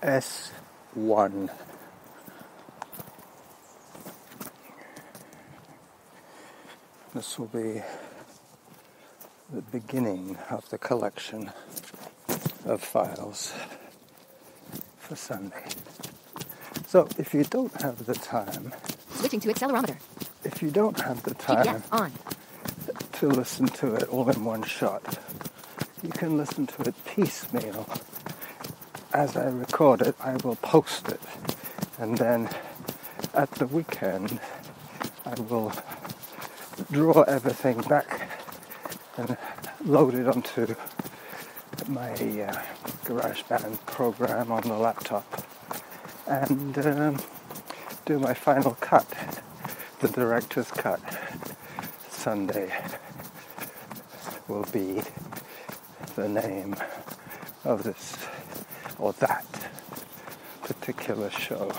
S1. This will be the beginning of the collection of files for Sunday. So if you don't have the time, switching to accelerometer. If you don't have the time on. to listen to it all in one shot, you can listen to it piecemeal. As I record it, I will post it, and then at the weekend I will draw everything back and load it onto my GarageBand program on the laptop and do my final cut, the director's cut. Sunday will be the name of this or that particular show.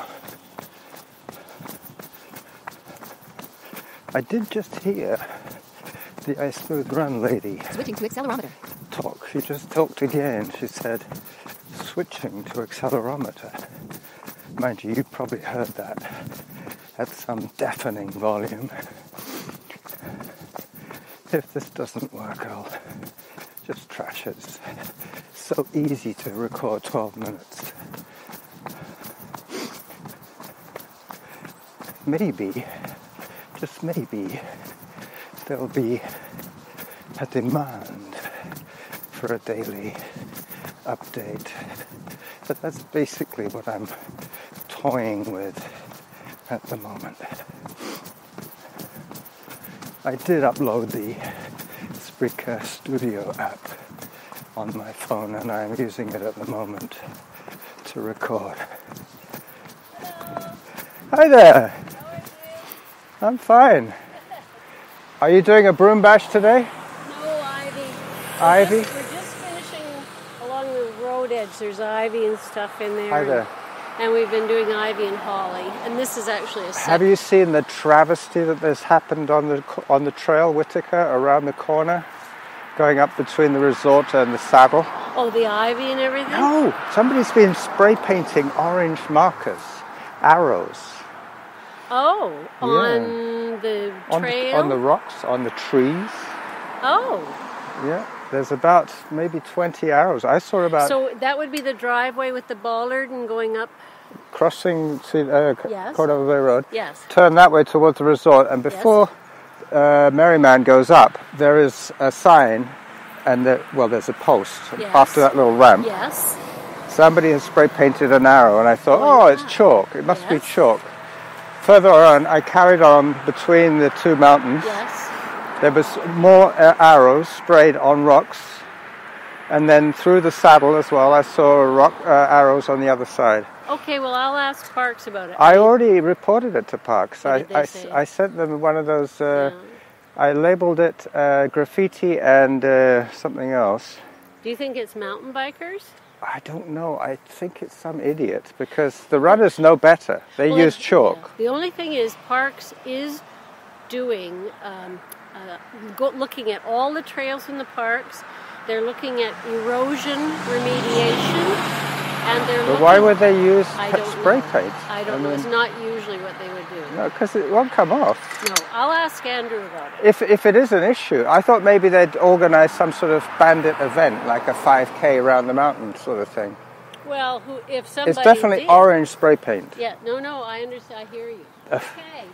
I did just hear the I Smooth Run lady switching to accelerometer talk. She just talked again. She said, switching to accelerometer. Mind you, you probably heard that at some deafening volume. If this doesn't work, I'll just trash it. It's so easy to record 12 minutes. Maybe, just maybe, there'll be a demand for a daily update. But that's basically what I'm toying with at the moment. I did upload the Spreaker Studio app on my phone, and I'm using it at the moment to record. Hi there! I'm fine. Are you doing a broom bash today? No, ivy. Ivy? We're just finishing along the road edge. There's ivy and stuff in there. Hi there. And we've been doing ivy and holly. And this is actually a Have you seen the travesty that has happened on the trail, Whitaker, around the corner, going up between the resort and the saddle? Oh, the ivy and everything? No, somebody's been spray painting orange markers, arrows. Oh, Yeah. on the trail? On the rocks, on the trees. Oh. Yeah, there's about maybe 20 arrows. I saw about... So that would be the driveway with the bollard and going up? Crossing Yes. Cordova Bay Road. Yes. Turn that way towards the resort, and before Merryman goes up, there is a sign, and there's a post after that little ramp. Yes. Somebody has spray painted an arrow, and I thought, it's chalk. It must be chalk. Further on, I carried on between the two mountains. Yes. There was more arrows sprayed on rocks, and then through the saddle as well, I saw arrows on the other side. Okay, well, I'll ask Parks about it. I already reported it to Parks. What did they say? I sent them one of those, I labeled it graffiti and something else. Do you think it's mountain bikers? I don't know. I think it's some idiot, because the runners know better. They use chalk. Yeah. The only thing is, Parks is doing, looking at all the trails in the parks. They're looking at erosion remediation. But why would they use spray paint? I don't know. It's not usually what they would do. No, because it won't come off. No, I'll ask Andrew about it. If it is an issue, I thought maybe they'd organise some sort of bandit event, like a 5K around the mountain sort of thing. Well, if somebody It's definitely orange spray paint. Yeah, no, I understand. I hear you. Okay.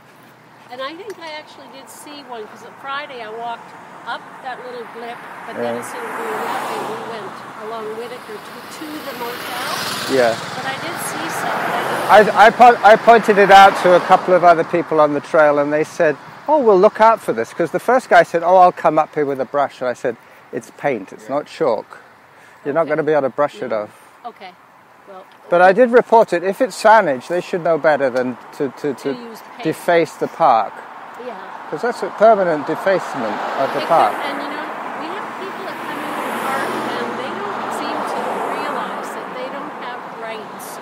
And I think I actually did see one, because on Friday I walked up that little blip, but then instead of going that way, we went along Whitaker to the motel. Yeah. But I did see something. I pointed it out to a couple of other people on the trail, and they said, oh, we'll look out for this, because the first guy said, oh, I'll come up here with a brush, and I said, it's paint, it's not chalk. You're not going to be able to brush it off. Okay. Well, but I did report it. If it's sandage, they should know better than to deface the park. Yeah. Because that's a permanent defacement of the park. And we have people that come into the park and they don't seem to realize that they don't have rights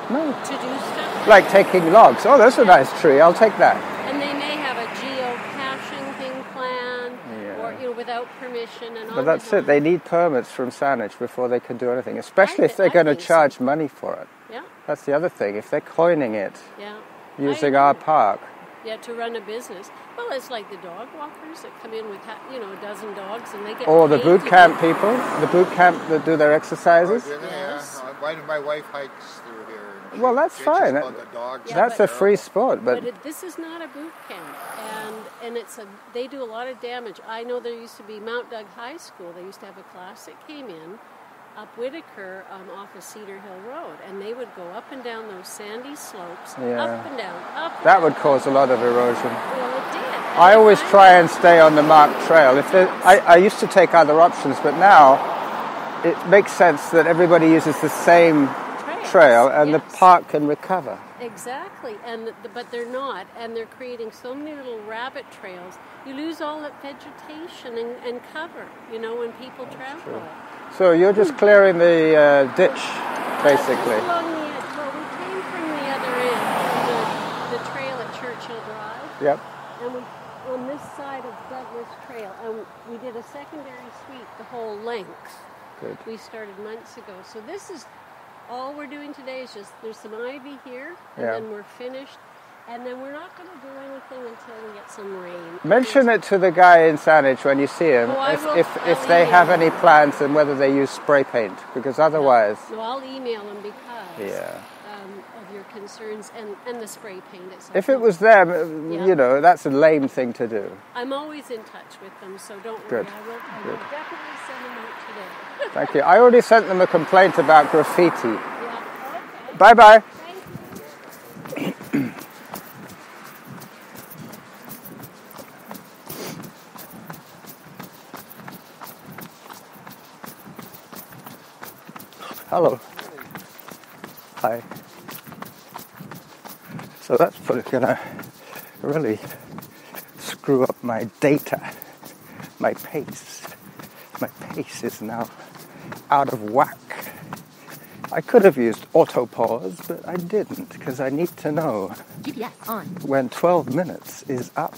to do stuff. Like taking logs. Oh, that's a nice tree. I'll take that. And they may have a geocaching thing planned, or without permission and all. But that's it. They need permits from SANAGE before they can do anything, especially if they're going to charge money for it. Yeah. That's the other thing. If they're coining it Yeah. using I our know. park, Yeah, to run a business. Well, it's like the dog walkers that come in with, a dozen dogs, and they get or the paid boot to camp do- people, the boot camp that do their exercises. Yes. My wife hikes through here. And Well, that's she fine. about the dogs. Yeah, That's but- a free sport, but This is not a boot camp, and they do a lot of damage. I know there used to be Mount Doug High School. They used to have a class that came in up Whitaker off of Cedar Hill Road, and they would go up and down those sandy slopes, Yeah. up and down, up. and that down. would cause a lot of erosion. Well, it did. I always try and stay on the marked trail. I used to take other options, but now it makes sense that everybody uses the same trail and the yes. park can recover. Exactly, but they're not, and they're creating so many little rabbit trails. You lose all that vegetation and cover, when people travel it. So you're just clearing the ditch, basically. Just along the edge. Well, we came from the other end, from the trail at Churchill Drive, Yep. and we on this side of Douglas Trail, and we did a secondary sweep the whole length. Good. We started months ago. So this is all we're doing today. Is just there's some ivy here, and Yeah. then we're finished. And then we're not going to do anything until we get some rain. Mention it to the guy in Saanich when you see him, Oh, I will. if I'll they email have him. any plans and whether they use spray paint, because otherwise, No, I'll email them because yeah. of your concerns and the spray paint itself. If it was them, Yeah. that's a lame thing to do. I'm always in touch with them, so don't Good. worry. I will definitely send them out today. Thank you. I already sent them a complaint about graffiti. Yeah. Okay. Bye-bye. Thank you. Hello. Hi. So that's gonna really screw up my data, my pace. My pace is now out of whack. I could have used auto pause, but I didn't because I need to know GPS on. when 12 minutes is up.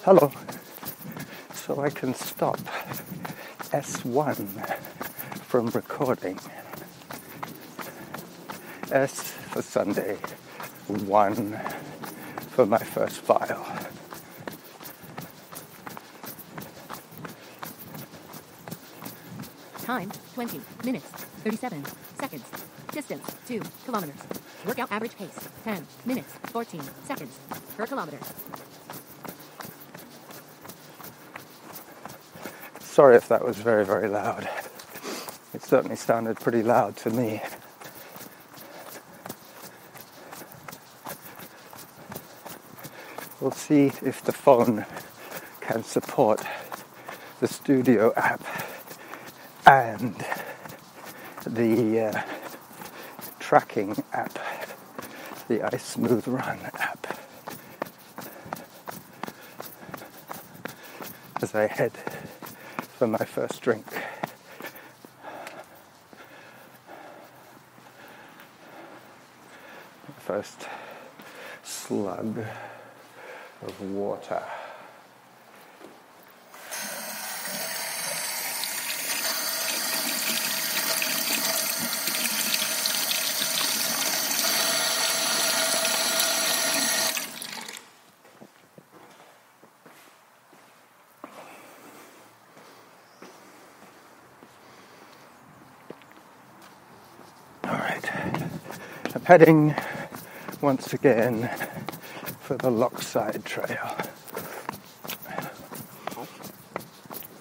Hello. So I can stop S1 from recording. S for Sunday, 1 for my first file. Time 20 minutes 37 seconds. Distance 2 kilometers. Workout average pace 10 minutes 14 seconds per kilometer. Sorry if that was very, very loud. It certainly sounded pretty loud to me. We'll see if the phone can support the studio app and the tracking app, the iSmoothRun app, as I head for my first drink. First slug of water. All right, I'm heading once again for the Lochside Trail.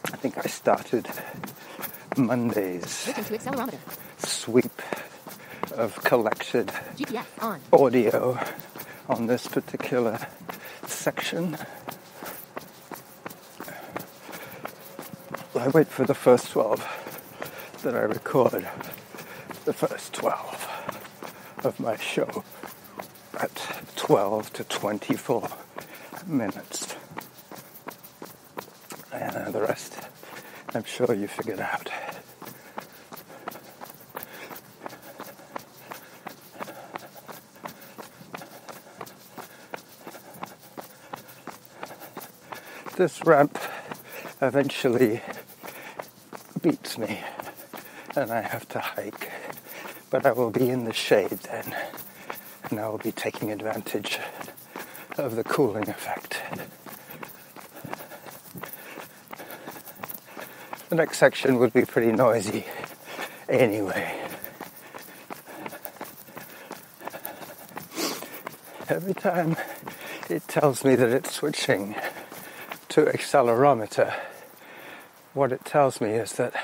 I think I started Monday's Switching to accelerometer. sweep of collected GPS on. audio on this particular section. I wait for the first 12 that I record the first 12 of my show at 12 to 24 minutes. And the rest, I'm sure you figured out. This ramp eventually beats me and I have to hike. But I will be in the shade then, and I will be taking advantage of the cooling effect. The next section would be pretty noisy anyway. Every time it tells me that it's switching to accelerometer, what it tells me is that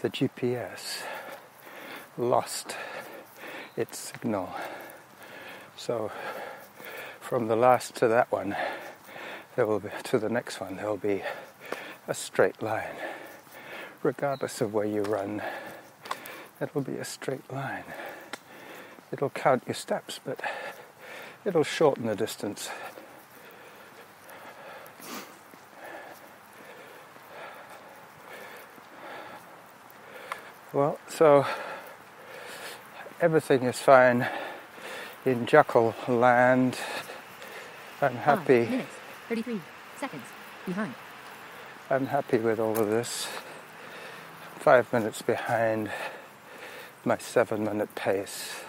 the GPS lost its signal. So from the last to that one, there will be, to the next one, there will be a straight line. Regardless of where you run, it'll be a straight line. It'll count your steps, but it'll shorten the distance. Well, so everything is fine in Jekyll land. I'm happy. 5 minutes, 33 seconds behind. I'm happy with all of this. 5 minutes behind my 7-minute pace,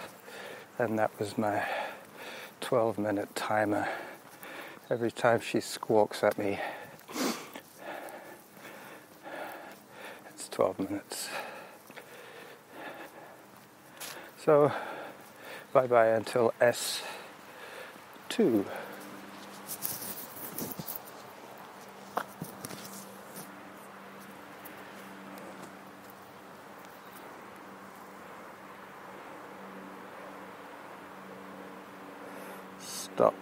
and that was my 12-minute timer. Every time she squawks at me, it's 12 minutes. So, bye-bye until S2. Stop.